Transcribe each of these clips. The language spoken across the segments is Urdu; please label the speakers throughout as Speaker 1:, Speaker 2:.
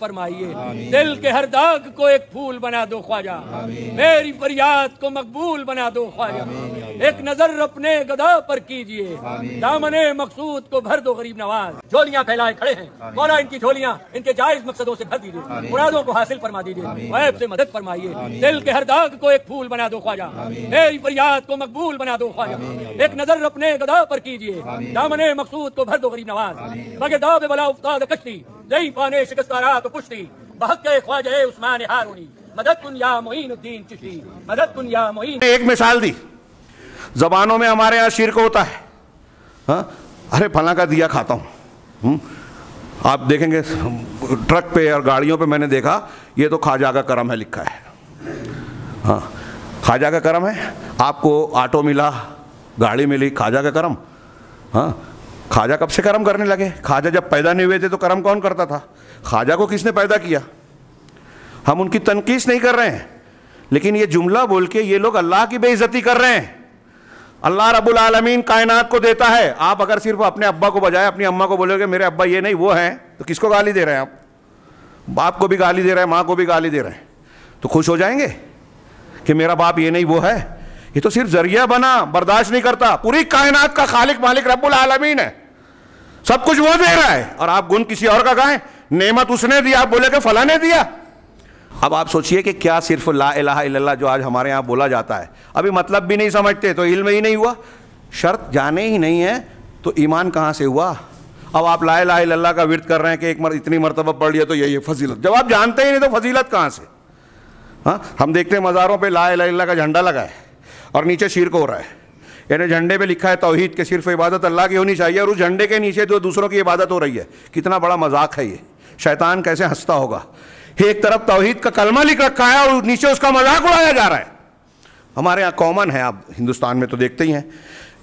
Speaker 1: فرمائیے، دل کے ہر داغ کو ایک پھول بنا دو خواجہ، میری فریاد کو مقبول بنا دو خواجہ، ایک نظر اپنے گدا پر کیجئے، دامن مقصود کو بھر دو غریب نواز۔ جھولیاں پھیلائے کھڑے ہیں مولا، ان کی جھولیاں ان کے جائز مقصدوں سے بھر دیجئے، مرادوں کو حاصل فرما دیجئے، غیب سے مدد فرمائیے، دل کے ہر داغ کو ایک پھول بنا دو خواجہ، میری فریاد کو مقبول بنا دو خواجہ، ایک نظر اپنے گدا پر کیجئے، دامن مقصود کو بھر دو غریب نواز۔ بگے داغ بلا افتاد کشتی، دئی پانے شکستارا تو پشتی، بحق خواجہ عثمان ہارونی، مدد کن یا معین الدین چشتی، مدد کن یا معین۔
Speaker 2: ایک مثال دی، زبانوں میں ہمارے یہاں شرک ہوتا ہے، ارے پھلاں کا دیا کھاتا ہوں، آپ دیکھیں گے ٹرک پہ اور گاڑیوں پہ میں نے دیکھا یہ تو خواجہ کا کرم ہے لکھا ہے، ہاں خواجہ کا کرم ہے۔ آپ کو آٹو ملا، گاڑی ملی، خواجہ کا کرم؟ ہاں خواجہ کب سے کرم کرنے لگے؟ خواجہ جب پیدا نہیں ہوئے تھے تو کرم کون کرتا تھا؟ خواجہ کو کس نے پیدا کیا؟ ہم ان کی تنقیص نہیں کر رہے ہیں، لیکن یہ جملہ بول کے یہ لوگ اللہ کی بے عزتی کر رہے ہیں۔ اللہ رب العالمین کائنات کو دیتا ہے، آپ اگر صرف اپنے ابا کو بجائے اپنی اماں کو بولے گے میرے ابا یہ نہیں وہ ہیں، تو کس کو گالی دے رہے ہیں آپ؟ باپ کو بھی گالی دے رہے ہیں، ماں کو بھی گالی دے رہے ہیں، تو خوش ہو جائیں گے کہ میرا باپ یہ نہیں وہ ہے؟ یہ تو صرف ذریعہ بنا، برداشت نہیں کرتا۔ پوری کائنات کا خالق مالک رب العالمین ہے، سب کچھ وہ دے رہا ہے، اور آپ گن کسی اور کا گائیں، نعمت اس نے دیا، آپ بولے کہ فلاں نے دیا۔ اب آپ سوچئے کہ کیا صرف لا الہ الا اللہ جو آج ہمارے ہاں بولا جاتا ہے، ابھی مطلب بھی نہیں سمجھتے تو علم ہی نہیں ہوا، شرط جانے ہی نہیں ہے تو ایمان کہاں سے ہوا؟ اب آپ لا الہ الا اللہ کا ورد کر رہے ہیں کہ اتنی مرتبہ پڑھ لیا تو یہ فضیلت، جب آپ جانتے ہی نہیں تو فضیلت کہاں سے؟ ہاں ہم دیکھتے ہیں مزاروں پہ لا الہ الا اللہ کا جھنڈا لگا ہے اور نیچے شرک ہو رہا ہے، یعنی جھنڈے پہ لکھا ہے توحید کہ صرف عبادت اللہ کی ہونی چاہیے، اور اس جھنڈے کے نیچے جو دوسروں کی عبادت ہو رہی ہے۔ کتنا بڑا مذاق ہے یہ، شیطان کیسے ہنستا ہوگا، ایک طرف توحید کا کلمہ لکھ رکھا ہے اور نیچے اس کا مذاق اڑایا جا رہا ہے۔ ہمارے یہاں کامن ہے، آپ ہندوستان میں تو دیکھتے ہی ہیں،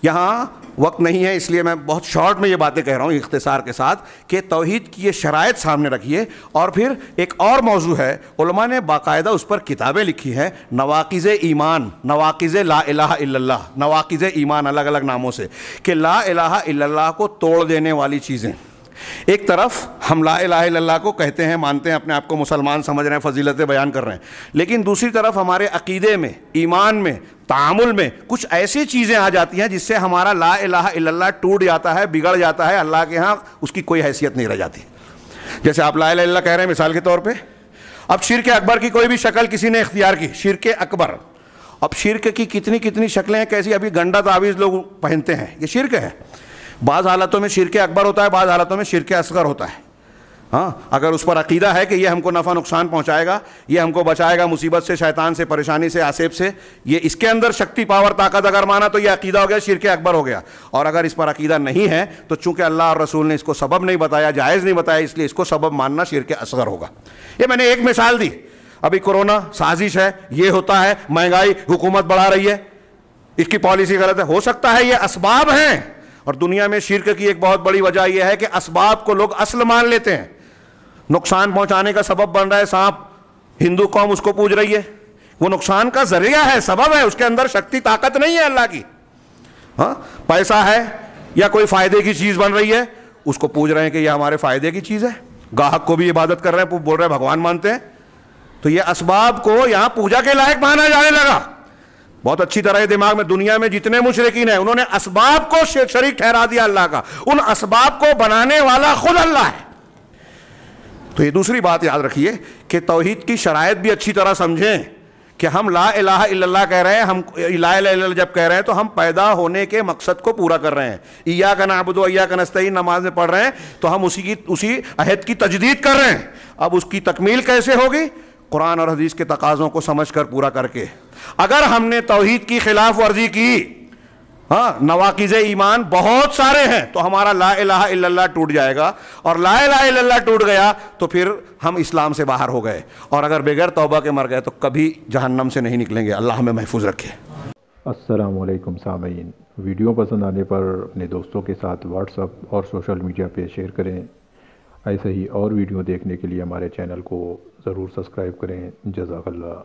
Speaker 2: یہاں وقت نہیں ہے اس لیے میں بہت شارٹ میں یہ باتیں کہہ رہا ہوں اختصار کے ساتھ، کہ توحید کی یہ شرائط سامنے رکھیے۔ اور پھر ایک اور موضوع ہے، علماء نے باقاعدہ اس پر کتابیں لکھی ہیں، نواقض ایمان، نواقض لا الہ الا اللہ، نواقض ایمان الگ الگ ناموں سے، کہ لا الہ الا اللہ کو توڑ دینے والی چیزیں۔ ایک طرف ہم لا الہ الا اللہ کو کہتے ہیں، مانتے ہیں، اپنے آپ کو مسلمان سمجھ رہے ہیں، فضیلتیں بیان کر رہے ہیں، لیکن دوسری طرف ہمارے عقیدے میں، ایمان میں، تعامل میں کچھ ایسی چیزیں آ جاتی ہیں جس سے ہمارا لا الہ الا اللہ ٹوٹ جاتا ہے، بگڑ جاتا ہے، اللہ کے ہاں اس کی کوئی حیثیت نہیں رہ جاتی۔ جیسے آپ لا الہ الا اللہ کہہ رہے ہیں مثال کے طور پہ، اب شرک اکبر کی کوئی بھی شکل کسی نے اختیار کی، شرک اکبر، اب شرک کی کتنی کتنی شکلیں ہیں، کیسی، ابھی گنڈا تعویذ لوگ پہنتے ہیں، یہ شرک ہے۔ بعض حالتوں میں شرک اکبر ہوتا ہے، بعض حالتوں میں شرک اصغر ہوتا ہے۔ ہاں اگر اس پر عقیدہ ہے کہ یہ ہم کو نفع نقصان پہنچائے گا، یہ ہم کو بچائے گا مصیبت سے، شیطان سے، پریشانی سے، آسیب سے، یہ اس کے اندر شکتی، پاور، طاقت اگر مانا تو یہ عقیدہ ہو گیا، شرک اکبر ہو گیا۔ اور اگر اس پر عقیدہ نہیں ہے تو چونکہ اللہ اور رسول نے اس کو سبب نہیں بتایا، جائز نہیں بتایا، اس لیے اس کو سبب ماننا شرک اصغر ہوگا۔ یہ میں نے ایک مثال دی۔ ابھی کورونا سازش ہے، یہ ہوتا ہے، مہنگائی حکومت بڑھا رہی ہے، اس کی پالیسی غلط ہے، ہو سکتا ہے یہ اسباب ہیں۔ اور دنیا میں شرک کی ایک بہت بڑی وجہ یہ ہے کہ اسباب کو لوگ اصل مان لیتے ہیں۔ نقصان پہنچانے کا سبب بن رہا ہے سانپ، ہندو قوم اس کو پوج رہی ہے، وہ نقصان کا ذریعہ ہے، سبب ہے، اس کے اندر شکتی طاقت نہیں ہے اللہ کی۔ ہاں پیسہ ہے یا کوئی فائدے کی چیز بن رہی ہے، اس کو پوج رہے ہیں کہ یہ ہمارے فائدے کی چیز ہے، گاہک کو بھی عبادت کر رہے ہیں، بول رہے ہیں بھگوان مانتے ہیں، تو یہ اسباب کو یہاں پوجا کے لائق مانا جانے لگا۔ بہت اچھی طرح دماغ میں، دنیا میں جتنے مشرکین ہیں انہوں نے اسباب کو شریک ٹھہرا دیا اللہ کا، ان اسباب کو بنانے والا خود اللہ ہے۔ تو یہ دوسری بات یاد رکھیے کہ توحید کی شرائط بھی اچھی طرح سمجھیں کہ ہم لا الہ الا اللہ کہہ رہے ہیں، ہم لا الہ الا اللہ جب کہہ رہے ہیں تو ہم پیدا ہونے کے مقصد کو پورا کر رہے ہیں۔ ایاک نعبد و ایاک نستعین نماز میں پڑھ رہے ہیں تو ہم اسی عہد کی تجدید کر رہے ہیں۔ اب اس کی تکمیل کیسے ہوگی؟ قرآن اور حدیث کے تقاضوں کو سمجھ کر پورا کر کے۔ اگر ہم نے توحید کی خلاف ورزی کی، ہاں نواقض ایمان بہت سارے ہیں، تو ہمارا لا الہ الا اللہ ٹوٹ جائے گا، اور لا الہ الا اللہ ٹوٹ گیا تو پھر ہم اسلام سے باہر ہو گئے، اور اگر بغیر توبہ کے مر گئے تو کبھی جہنم سے نہیں نکلیں گے۔ اللہ ہمیں محفوظ رکھے۔
Speaker 3: السلام علیکم سامعین، ویڈیو پسند آنے پر اپنے دوستوں کے ساتھ واٹس ایپ اور سوشل میڈیا پہ شیئر کریں۔ ایسے ہی اور ویڈیو دیکھنے کے لیے ہمارے چینل کو ضرور سبسکرائب کریں۔ جزاک اللہ۔